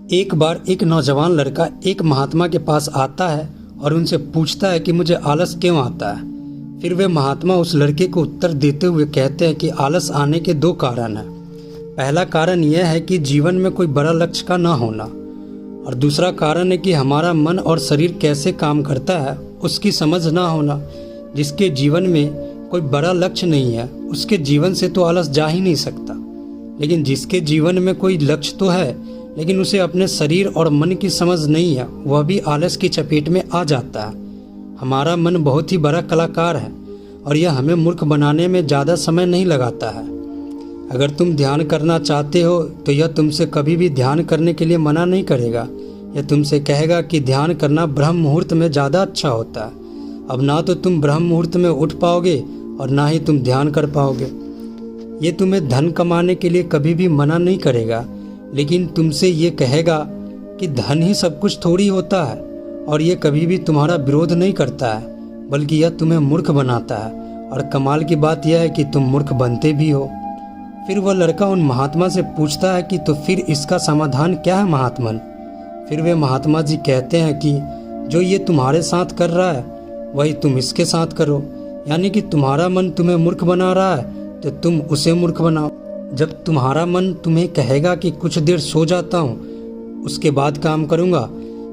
एक बार एक नौजवान लड़का एक महात्मा के पास आता है और उनसे पूछता है कि मुझे आलस क्यों आता है। फिर वे महात्मा उस लड़के को उत्तर देते हुए कहते हैं कि आलस आने के दो कारण हैं। पहला कारण यह है कि जीवन में कोई बड़ा लक्ष्य का ना होना, और दूसरा कारण है कि हमारा मन और शरीर कैसे काम करता है उसकी समझ ना होना। जिसके जीवन में कोई बड़ा लक्ष्य नहीं है उसके जीवन से तो आलस जा ही नहीं सकता, लेकिन जिसके जीवन में कोई लक्ष्य तो है लेकिन उसे अपने शरीर और मन की समझ नहीं है, वह भी आलस की चपेट में आ जाता है। हमारा मन बहुत ही बड़ा कलाकार है और यह हमें मूर्ख बनाने में ज़्यादा समय नहीं लगाता है। अगर तुम ध्यान करना चाहते हो तो यह तुमसे कभी भी ध्यान करने के लिए मना नहीं करेगा। यह तुमसे कहेगा कि ध्यान करना ब्रह्म मुहूर्त में ज़्यादा अच्छा होता है। अब ना तो तुम ब्रह्म मुहूर्त में उठ पाओगे और ना ही तुम ध्यान कर पाओगे। ये तुम्हें धन कमाने के लिए कभी भी मना नहीं करेगा, लेकिन तुमसे ये कहेगा कि धन ही सब कुछ थोड़ी होता है, और ये कभी भी तुम्हारा विरोध नहीं करता है बल्कि यह तुम्हें मूर्ख बनाता है। और कमाल की बात यह है कि तुम मूर्ख बनते भी हो। फिर वह लड़का उन महात्मा से पूछता है कि तो फिर इसका समाधान क्या है महात्मन। फिर वे महात्मा जी कहते हैं कि जो ये तुम्हारे साथ कर रहा है वही तुम इसके साथ करो, यानी कि तुम्हारा मन तुम्हें मूर्ख बना रहा है तो तुम उसे मूर्ख बनाओ। जब तुम्हारा मन तुम्हें कहेगा कि कुछ देर सो जाता हूँ उसके बाद काम करूँगा,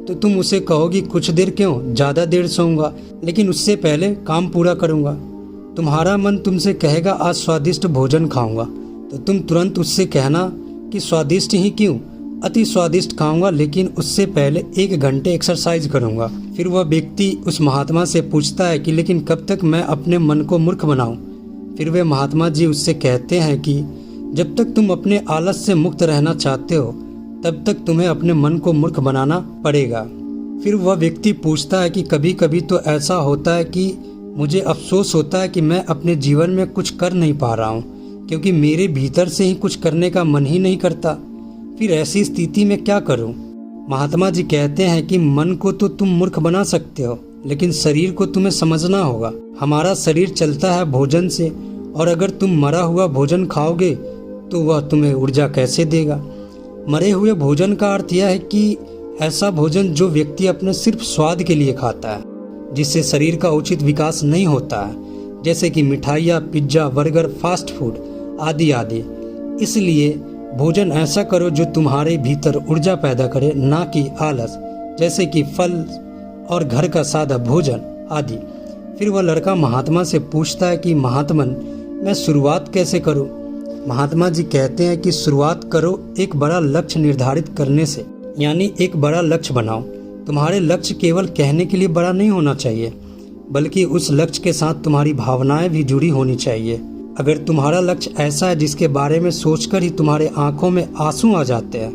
तो तुम उसे कहोगी कुछ देर क्यों, ज़्यादा देर सोऊंगा लेकिन उससे पहले काम पूरा करूँगा। तुम्हारा मन तुमसे कहेगा आज स्वादिष्ट भोजन खाऊंगा, तो तुम तुरंत उससे कहना कि स्वादिष्ट ही क्यों, अति स्वादिष्ट खाऊंगा लेकिन उससे पहले 1 घंटे एक्सरसाइज करूँगा। फिर वह व्यक्ति उस महात्मा से पूछता है कि लेकिन कब तक मैं अपने मन को मूर्ख बनाऊँ। फिर वे महात्मा जी उससे कहते हैं कि जब तक तुम अपने आलस से मुक्त रहना चाहते हो तब तक तुम्हें अपने मन को मूर्ख बनाना पड़ेगा। फिर वह व्यक्ति पूछता है कि कभी कभी तो ऐसा होता है कि मुझे अफसोस होता है कि मैं अपने जीवन में कुछ कर नहीं पा रहा हूँ, क्योंकि मेरे भीतर से ही कुछ करने का मन ही नहीं करता। फिर ऐसी स्थिति में क्या करूँ। महात्मा जी कहते हैं कि मन को तो तुम मूर्ख बना सकते हो, लेकिन शरीर को तुम्हें समझना होगा। हमारा शरीर चलता है भोजन से, और अगर तुम मरा हुआ भोजन खाओगे तो वह तुम्हें ऊर्जा कैसे देगा। मरे हुए भोजन का अर्थ यह है कि ऐसा भोजन जो व्यक्ति अपने सिर्फ स्वाद के लिए खाता है, जिससे शरीर का उचित विकास नहीं होता है, जैसे कि मिठाइयाँ, पिज्जा, बर्गर, फास्ट फूड आदि आदि। इसलिए भोजन ऐसा करो जो तुम्हारे भीतर ऊर्जा पैदा करे, ना कि आलस, जैसे कि फल और घर का सादा भोजन आदि। फिर वह लड़का महात्मा से पूछता है कि महात्मन मैं शुरुआत कैसे करूं। महात्मा जी कहते हैं कि शुरुआत करो एक बड़ा लक्ष्य निर्धारित करने से, यानी एक बड़ा लक्ष्य बनाओ। तुम्हारे लक्ष्य केवल कहने के लिए बड़ा नहीं होना चाहिए, बल्कि उस लक्ष्य के साथ तुम्हारी भावनाएं भी जुड़ी होनी चाहिए। अगर तुम्हारा लक्ष्य ऐसा है जिसके बारे में सोचकर ही तुम्हारे आंखों में आंसू आ जाते हैं,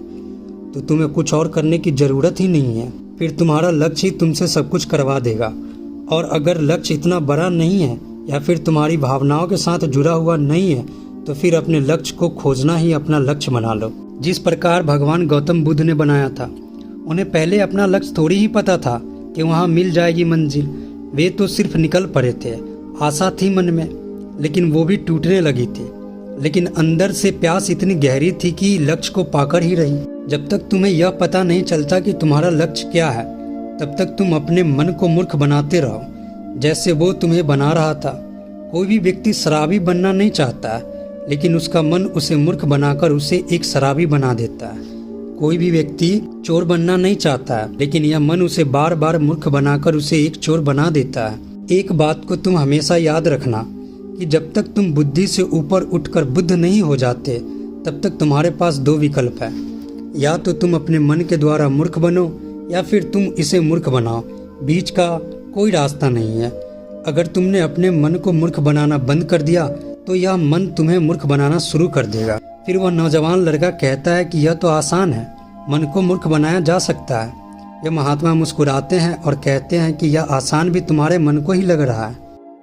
तो तुम्हें कुछ और करने की जरूरत ही नहीं है। फिर तुम्हारा लक्ष्य ही तुमसे सब कुछ करवा देगा। और अगर लक्ष्य इतना बड़ा नहीं है या फिर तुम्हारी भावनाओं के साथ जुड़ा हुआ नहीं है, तो फिर अपने लक्ष्य को खोजना ही अपना लक्ष्य बना लो। जिस प्रकार भगवान गौतम बुद्ध ने बनाया था, उन्हें पहले अपना लक्ष्य थोड़ी ही पता था कि वहाँ मिल जाएगी मंजिल। वे तो सिर्फ निकल पड़े थे, आशा थी मन में, लेकिन वो भी टूटने लगी थी। लेकिन अंदर से प्यास इतनी गहरी थी कि लक्ष्य को पाकर ही रही। जब तक तुम्हें यह पता नहीं चलता कि तुम्हारा लक्ष्य क्या है, तब तक तुम अपने मन को मूर्ख बनाते रहो, जैसे वो तुम्हें बना रहा था। कोई भी व्यक्ति शराबी बनना नहीं चाहता है, लेकिन उसका मन उसे मूर्ख बनाकर उसे एक शराबी बना देता है। कोई भी व्यक्ति चोर बनना नहीं चाहता है, लेकिन यह मन उसे बार बार मूर्ख बनाकर उसे एक चोर बना देता है। एक बात को तुम हमेशा याद रखना कि जब तक तुम बुद्धि से ऊपर उठकर बुद्ध नहीं हो जाते, तब तक तुम्हारे पास 2 विकल्प है। या तो तुम अपने मन के द्वारा मूर्ख बनो या फिर तुम इसे मूर्ख बनाओ। बीच का कोई रास्ता नहीं है। अगर तुमने अपने मन को मूर्ख बनाना बंद कर दिया तो यह मन तुम्हें मूर्ख बनाना शुरू कर देगा। फिर वह नौजवान लड़का कहता है कि यह तो आसान है, मन को मूर्ख बनाया जा सकता है। यह महात्मा मुस्कुराते हैं और कहते हैं कि यह आसान भी तुम्हारे मन को ही लग रहा है।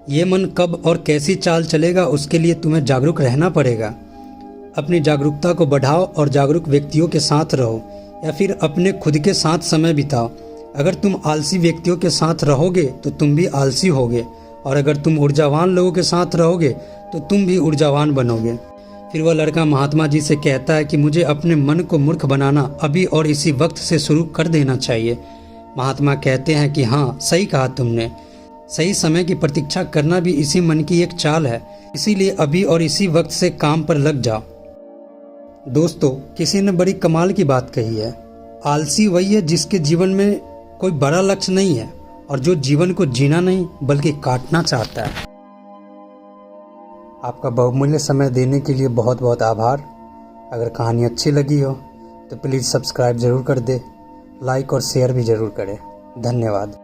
ये मन कब और कैसी चाल चलेगा उसके लिए तुम्हें जागरूक रहना पड़ेगा। अपनी जागरूकता को बढ़ाओ और जागरूक व्यक्तियों के साथ रहो, या फिर अपने खुद के साथ समय बिताओ। अगर तुम आलसी व्यक्तियों के साथ रहोगे तो तुम भी आलसी होगे, और अगर तुम ऊर्जावान लोगों के साथ रहोगे तो तुम भी ऊर्जावान बनोगे। फिर वह लड़का महात्मा जी से कहता है कि मुझे अपने मन को मूर्ख बनाना अभी और इसी वक्त से शुरू कर देना चाहिए। महात्मा कहते हैं कि हाँ, सही कहा तुमने, सही समय की प्रतीक्षा करना भी इसी मन की एक चाल है, इसीलिए अभी और इसी वक्त से काम पर लग जाओ। दोस्तों, किसी ने बड़ी कमाल की बात कही है, आलसी वही है जिसके जीवन में कोई बड़ा लक्ष्य नहीं है और जो जीवन को जीना नहीं बल्कि काटना चाहता है। आपका बहुमूल्य समय देने के लिए बहुत बहुत आभार। अगर कहानी अच्छी लगी हो तो प्लीज़ सब्सक्राइब ज़रूर कर दे, लाइक और शेयर भी ज़रूर करें। धन्यवाद।